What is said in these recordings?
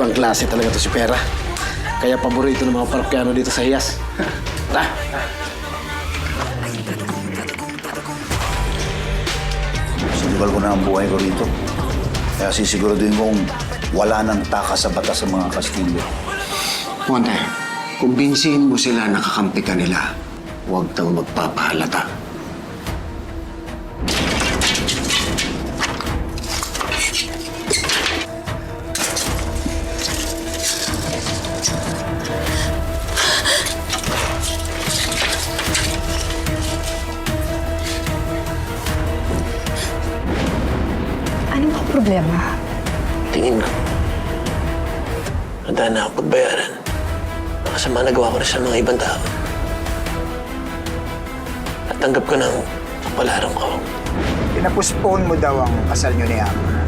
Ibang klase talaga to si Pera. Kaya paborito ng mga parokyano dito sa Hiyas. Ta! Sinibal ko na ang buhay ko rito. Kaya sisiguraduhin kong wala nang takas sa batas sa mga Kastilyo. Monte, kumbinsihin mo sila na kakampi ka nila. Huwag kang magpapahalata. Ano ba ang problema? Tingin ko, handa na ako pagbayaran. Makasama nagawa ko rin sa mga ibang tao. At tanggap ko ng kapalaran ko. Pinapuspone mo daw ang kasal niyo ni Amber.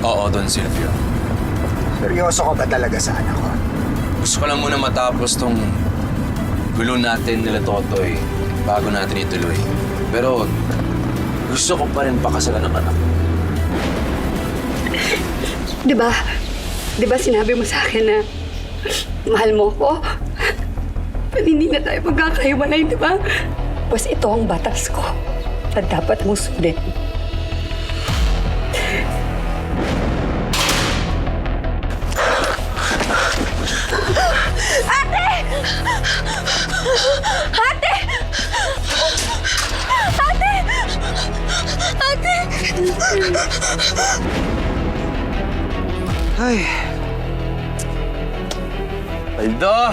Oo, Don Silvio. Seryoso ka ba talaga sa anak ko? Gusto ko lang muna matapos tong gulo natin nila Totoy bago natin ituloy. Pero gusto ko pa rin pakasalan ng anak. Di ba sinabi mo sa akin na mahal mo ko? Pero hindi na tayo magkakahiwalay, di ba? Pues ito ang batas ko na dapat mong sundin. Ate! Ate! Ate! Ate! Ay, Aldo!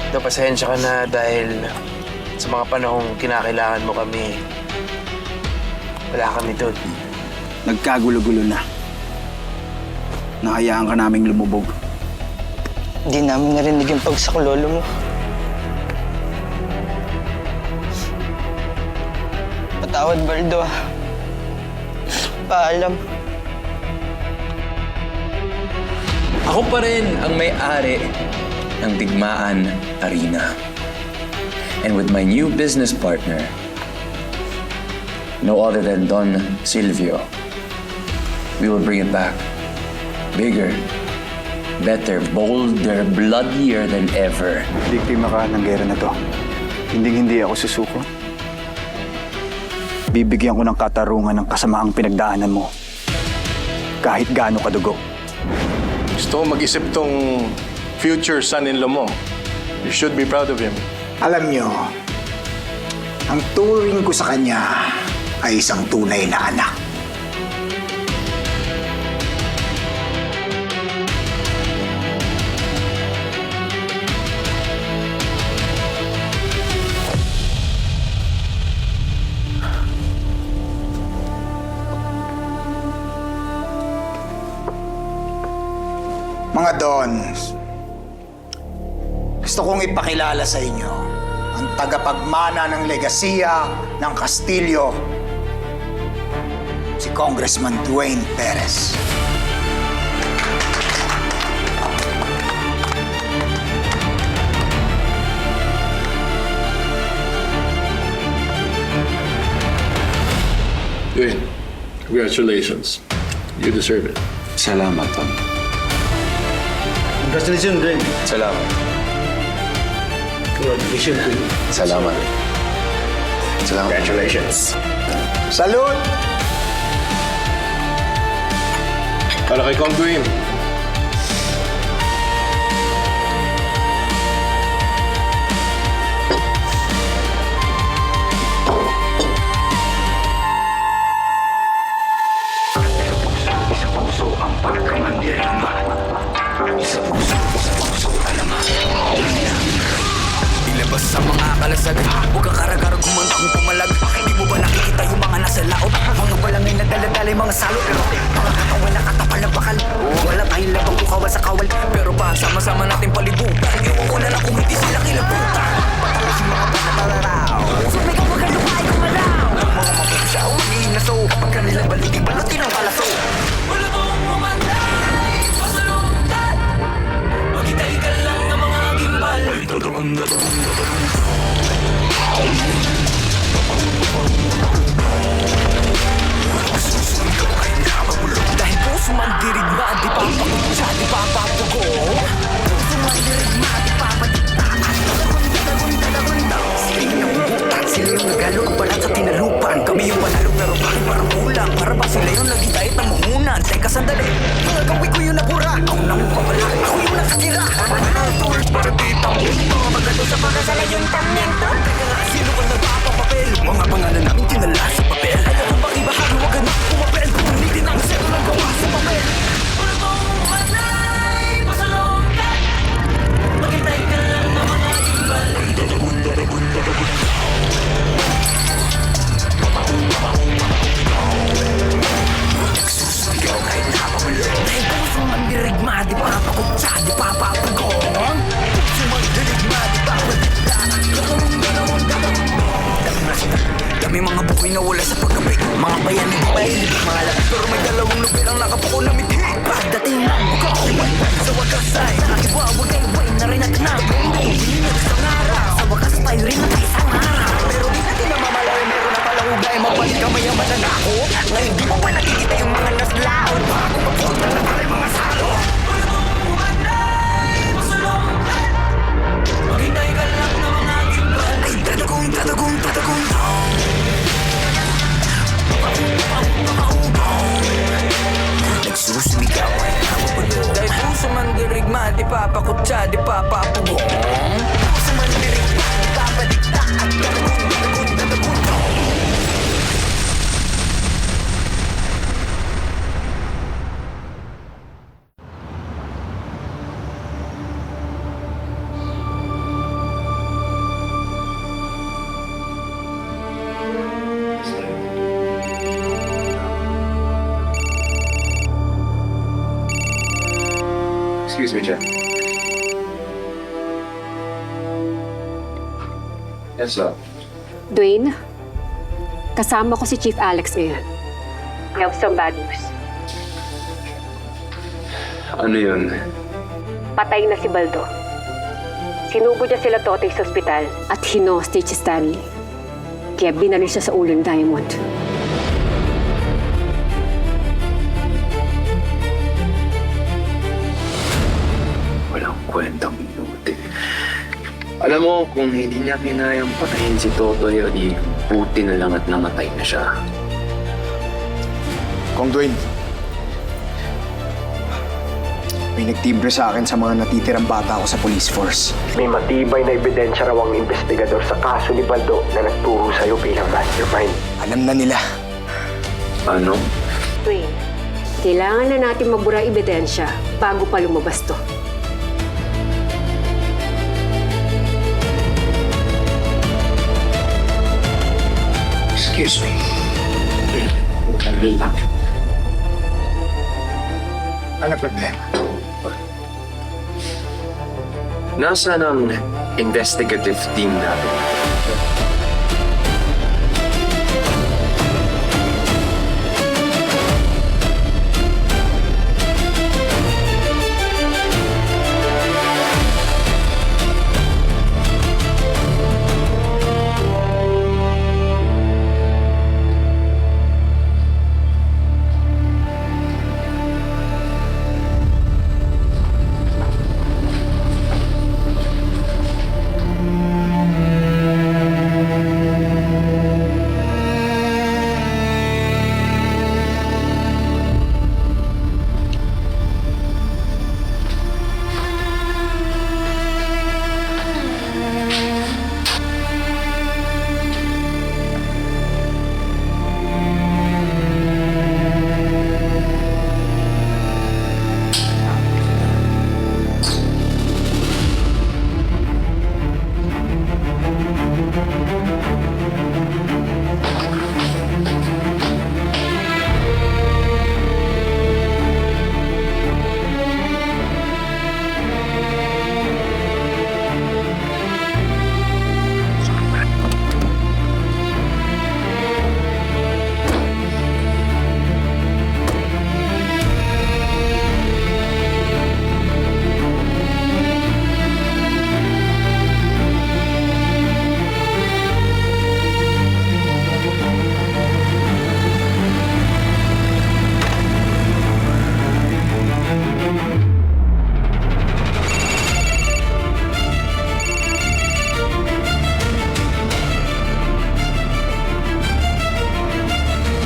Aldo, pasensya ka na dahil sa mga panahong kinakailangan mo kami, wala kami doon. nagkagulo-gulo na. Nahayaan ka naming lumubog. Hindi namin narinig yung pagsaklolo mo. Patawad, Baldo. Paalam. Ako pa rin ang may-ari ng Digmaan Arena. And with my new business partner, no other than Don Silvio, we will bring it back. Bigger, better, bolder, bloodier than ever. Biktima ka ng gera na to. Hindi ako susuko. Bibigyan ko ng katarungan ng kasamaang pinagdaanan mo. Kahit gaano kadugo. Gusto ko mag-isip tong future son-in-law mo. You should be proud of him. Alam nyo, ang turing ko sa kanya ay isang tunay na anak. Mga Dons, gusto kong ipakilala sa inyo ang tagapagmana ng legasiya ng Kastilyo, si Congressman Dwayne Perez. Dwayne, congratulations. You deserve it. Salamat, Tom. Congratulations, Dwayne. Salamat. Congratulations, Dwayne. Salamat. Salamat. Congratulations. Salud! Para kay Kong Dwayne. Ilabas sa mga kalasag, huwag kang karagarag kumanta kung pumalag. Di mo ba nakikita yung mga nasa laot? Mga balangin na dala-dala yung mga salot. Mga katawan na katapal na bakal. Wala sandali. Mga gawin ko yung nabura. Ako nang pawala, ako yung nakatira. Tools para ditang ito. Maganda sa pagkasalayyuntamiento. Teka nga, sino ka nagpapapapel? Mga pangalan namin tinala sa papel. Ayaw mo bang ibahagi, huwag ka na pumapel. Punitin ang sero ng gawa sa papel. Maghintay ka lang na mga ibal. Nagsusuligaw kahit napakulo. Dahil puso mandirigma, di pa pakutsa, di pa papagong. Puso mandirigma, di pa padigla. Dami mga bukoy na wala sa pagkapi. Mga bayan ng mahilig, mga lapit. Pero may dalawang lupi lang nakapuko na mithi. Pagdating ng buka, sa wakas ay nakiwawagay-way na rin natin ang buong binigay sa araw. Sa wakas tayo rin na isang araw. Pero di natin namamalay, meron na palang ugay. Mabalik ka mayaman na ako. Ngayon di mo ba nakikita yung mga naslaon? Bago magpunta na pala yung mga salo. Maghintay ka lang na mga gimbal. Ay tatagong, tatagong, tatagong. Nagsusumigaw ay napapulo. Dahil puso mandirigma, di papakutsa, di papapugong. Puso mandirigma, di papadikta. At tatagong, tatagong, tatagong. Excuse me, Jeff. Yes, sir. Dwayne, kasama ko si Chief Alex ngayon. I have some bad news. Ano yun? Patay na si Baldo. Sinubo niya sila Totoy sa ospital at hinostage si Stanley. Kaya binali siya sa ulo ng Diamond. Walang kwentang minuti. Alam mo, kung hindi niya kinayang patayin si Totoy, o di buti na lang at namatay na siya. Kong Dwayne, may nagtibre sa akin sa mga natitirang bata ko sa police force. May matibay na ebidensya raw ang investigador sa kaso ni Baldo na nagturo sa'yo bilang mastermind. Alam na nila. Ano? Dwayne, kailangan na natin mabura ebidensya bago pa lumabas to. Excuse me. Ano problema? Nasaan ang investigative team natin?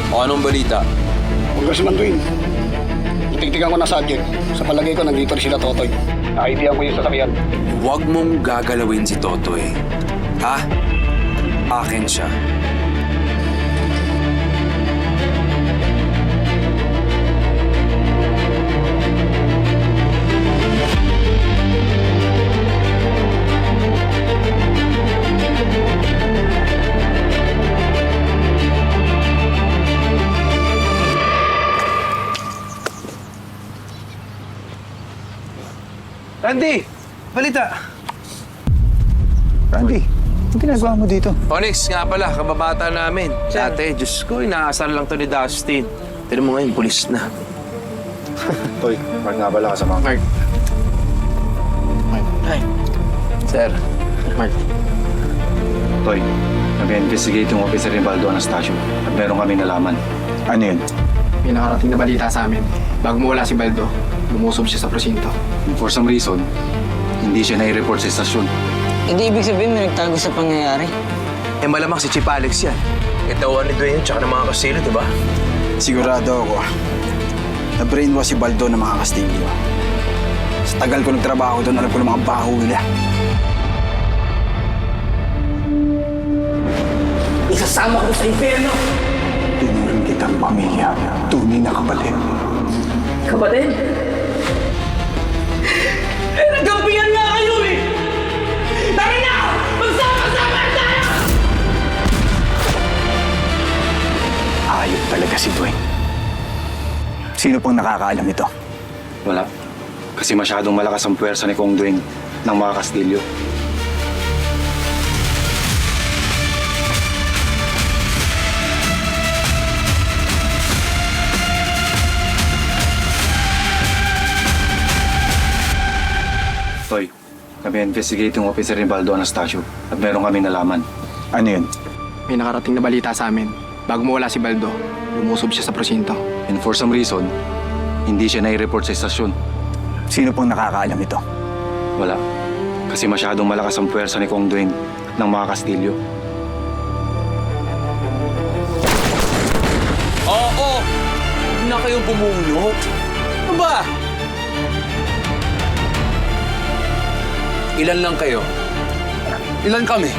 O anong balita? Congressman Dwayne, tigtigan ko na subject. Sa palagay ko, nandito rin sila Totoy. Nakaibigan ko yung sasakyan. Huwag mong gagalawin si Totoy. Ha? Akin siya. Randy! Balita! Randy, anong ginagawa mo dito? Onyx, nga pala, kababata namin. Ate, Diyos ko, inaasar lang to ni Dustin. Pero mo ngayon, pulis na. Toy, Mark nga pala kasama. Mark. Hi. Sir. Mark. Toy, nag-investigate yung officer ni Baldo Anastasio at meron kami nalaman. Ano yun? May nakarating na balita sa amin. Bago mawala si Baldo, lumusob siya sa presinto. And for some reason, hindi siya nai-report sa estasyon. Hindi ibig sabihin may nagtago sa pangyayari. Eh malamang si Chip Alex yan. Itawan ni Dwayne tsaka ng mga Castillo, di ba? Sigurado ako, na-brainwash si Baldo ng mga Castillo. Sa tagal ko nagtrabaho doon, alam ko ng mga baho nila. Isasama ko sa impyerno! Tinuring kitang pamilya, tunay na kapatid. Kapatid? Eh, nagkampihan nga kayo eh! Tara na! Magsama-sama tayo! Ayop talaga si Dwayne. Sino pang nakakaalam ito? Wala. Kasi masyadong malakas ang puwersa ni Kong Dwayne ng mga Castillo. Toy, kami investigate yung officer ni Baldo Anastasio at meron kami nalaman. Ano yun? May nakarating na balita sa amin. Bago mawala si Baldo, lumusob siya sa presinto. And for some reason, hindi siya nai-report sa estasyon. Sino pang nakakaalam ito? Wala. Kasi masyadong malakas ang puwersa ni Kong Dwayne ng mga Castillo. Oo! Huwag na kayong bumulot. Ano ba? Ilan lang kayo? Ilan kami?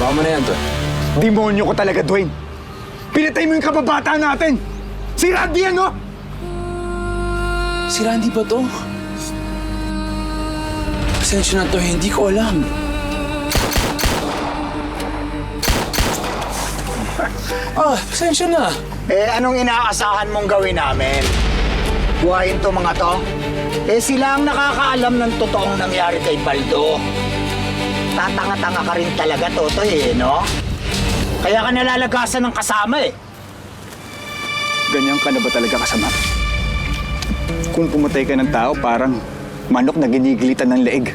Baka mo na yan, Toy. Demonyo ko talaga, Dwayne. Pinatay mo yung kababata natin. Si Randy yan, no? Si Randy ba to? Pasensya na to, hindi ko alam. Pasensya na. Eh, anong inaasahan mong gawin namin? Buhayin to mga to? Eh, sila ang nakakaalam ng totoong nangyari kay Baldo. Tatanga-tanga ka rin talaga, Totoy, no? Kaya ka nalalagasan ng kasama, eh. Ganyan ka na ba talaga kasama? Kung pumatay ka ng tao, parang manok na ginigilitan ng leeg.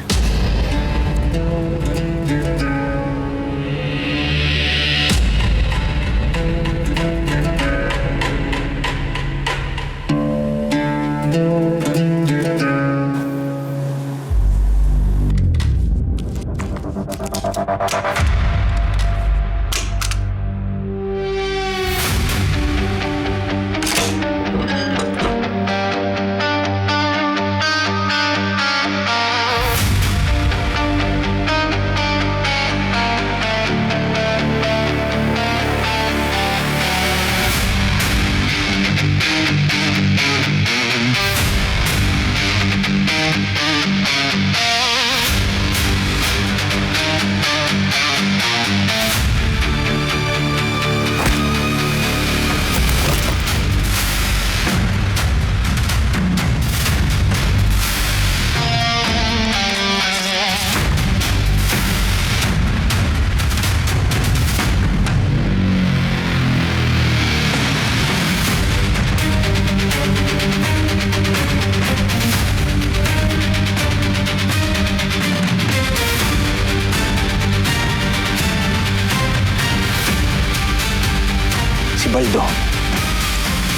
Si Baldo,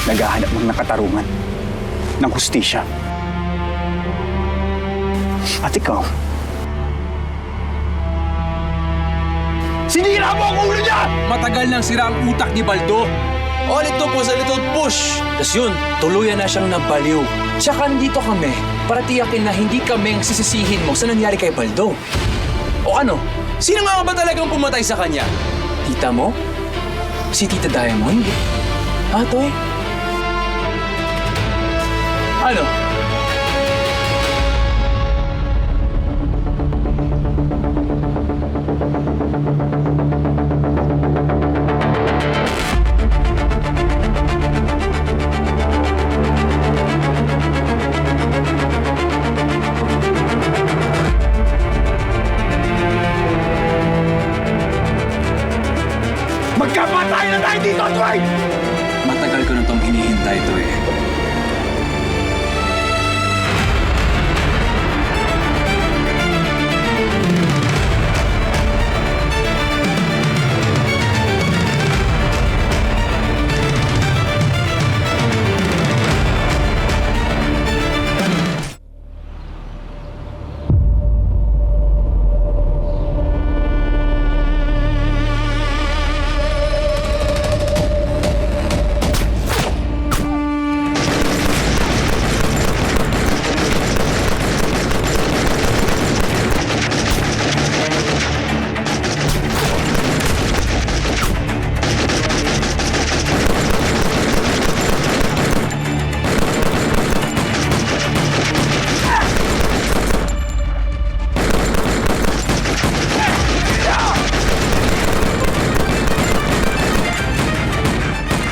naghahanap ng nakatarungan, ng hustisya. At ikaw, sinira mo ang ulo niya! Matagal nang sira ang utak ni Baldo. All ito po sa little push. Tapos yun, tuluyan na siyang nabaliw. Tsaka nandito kami para tiyakin na hindi kami ang sisisihin mo sa nangyari kay Baldo. O ano? Sino nga ba talagang pumatay sa kanya? Tita mo? Si Tita Diamond? Ah, Toy? Ano? Magkapatay na tayo dito, Dwight! Matagal ko na itong hinihintay, Toy.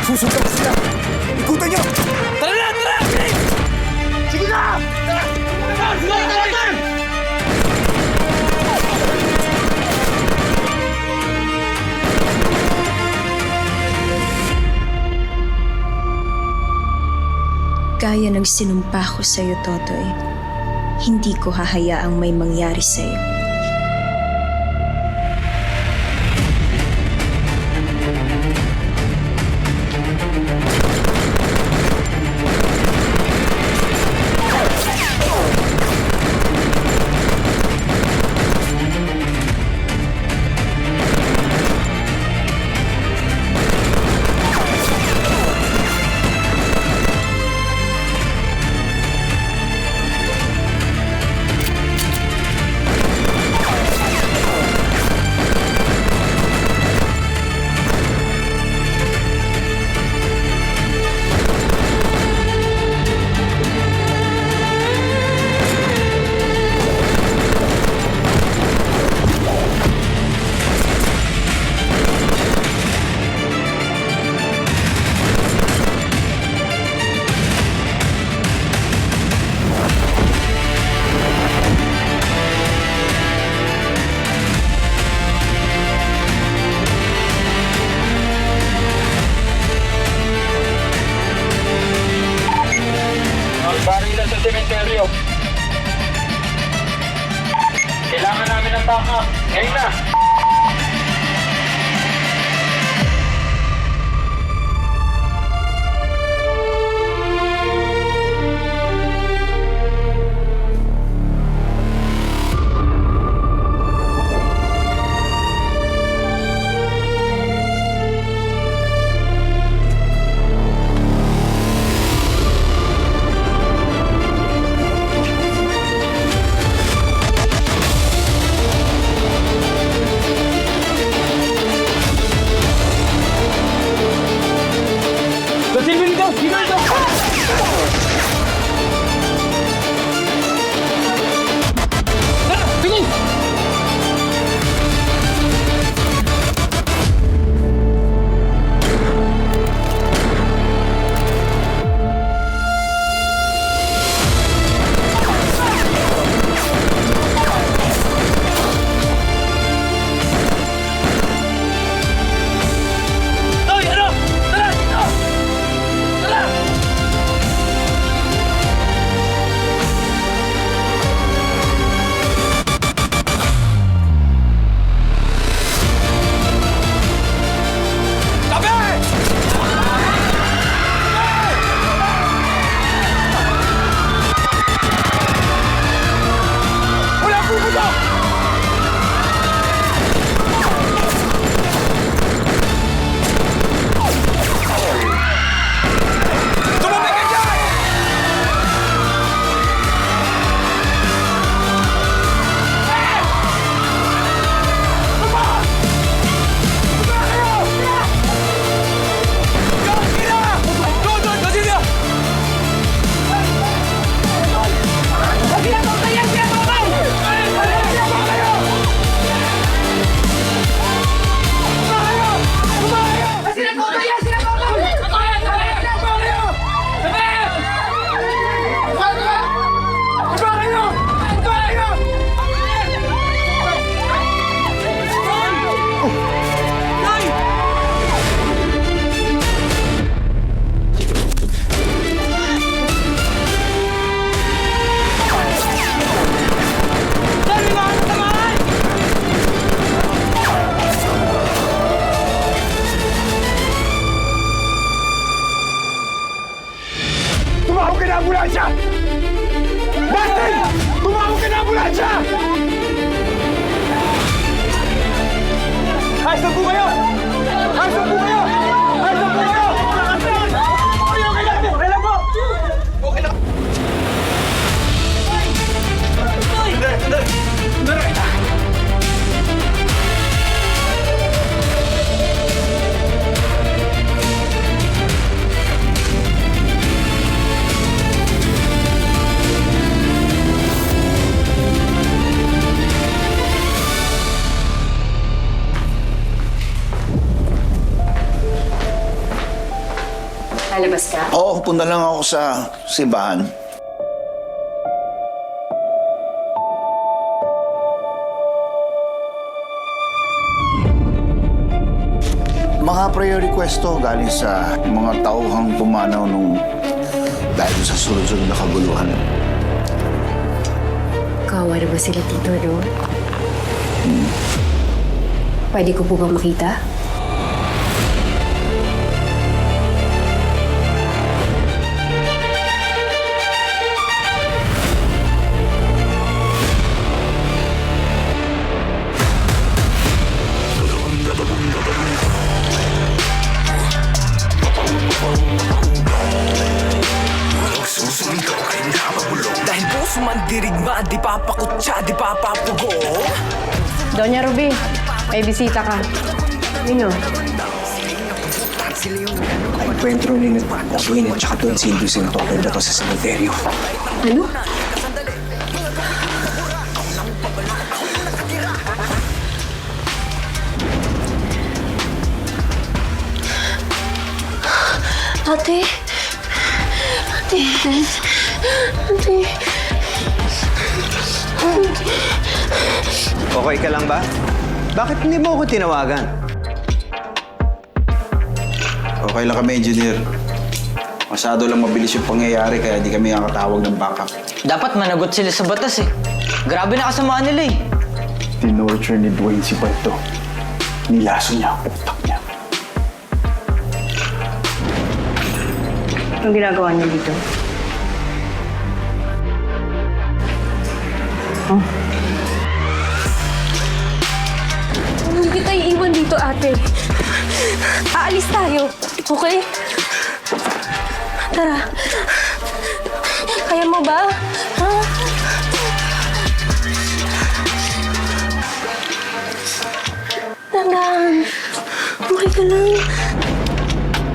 Susundan ko sila! Ikutan niyo! Tara na! Tara! Sige na! Tara! Tara! Gaya ng sinumpa ko sa'yo, Totoy, hindi ko hahayaang may mangyari sa'yo. barilan sa sementeryo. Kailangan namin ng backup. Ngayon na! ambulansya! Martin! Tumawag ka na ambulansya! Asan po kayo? Asan po kayo? Asan po kayo? Okay lang po! Okay lang po! Okay lang! Lalabas ka? Oo, punta lang ako sa simbahan. Mga prayer request to galing sa mga tauhang pumanaw nung dahil sa sunod-sunod na kaguluhan. Kawa na ba sila dito, no? Pwede ko po bang makita? Dahil puso man dirigma, di papakutsa, di papapugo. Doña Ruby, may bisita ka. Nino? Encuentro ni Natwin at saka Don Silvio Sintoto na to sa cemeteryo. Ano? Ate? Ate? Ate? Okay ka lang ba? Bakit hindi mo ako tinawagan? Okay lang kami, Engineer. Masyado lang mabilis yung pangyayari kaya di kami nakatawag ng backup. Dapat managot sila sa batas eh. Grabe na kasamaan nila eh. Tinorture ni Dwayne si Baldo. Nilaso niya ang utak niya. Anong ginagawa niyo dito? Hindi kita iiwan dito, ate. Aalis tayo, okay? Tara. Kaya mo ba? Ha? Tandaan. Okay ka lang.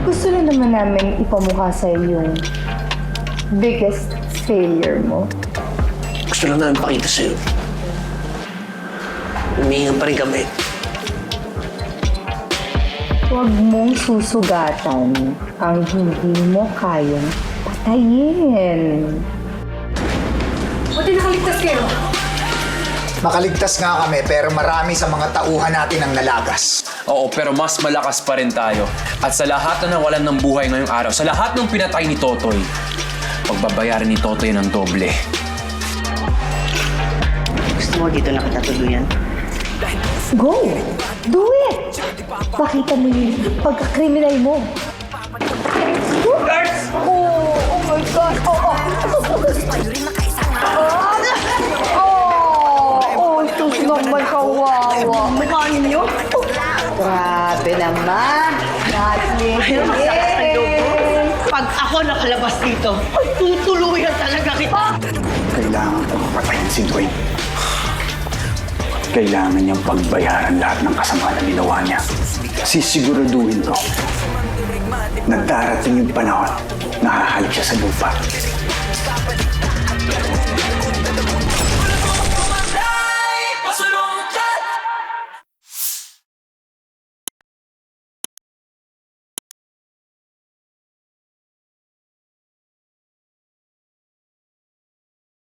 Gusto na naman namin ipamukha sa'yo yung biggest failure mo. Gusto lang namin pakita sa'yo. Humihingan pa rin kami. Huwag mong susugatan ang hindi mo kayang patayin. Buti nakaligtas kayo. Makaligtas nga kami pero marami sa mga tauhan natin ang nalagas. Oo, pero mas malakas pa rin tayo. At sa lahat na nawalan ng buhay ngayong araw, sa lahat ng pinatay ni Totoy, pagbabayaran ni Totoy ng doble. Gusto mo dito na kita tuluyan? Go! Do it! Pakita mo yung pagkakriminal mo. Oh my God! Sus naman kawawa. Makanin niyo? Grabe naman. Pag ako nakalabas dito, tutuluyan talaga kita. Kailangan kong patayin si Dwayne. Kailangan niyang pagbayaran lahat ng kasama na ginawa niya. Sisiguraduhin ko na darating yung panahon na hahalik siya sa lupa.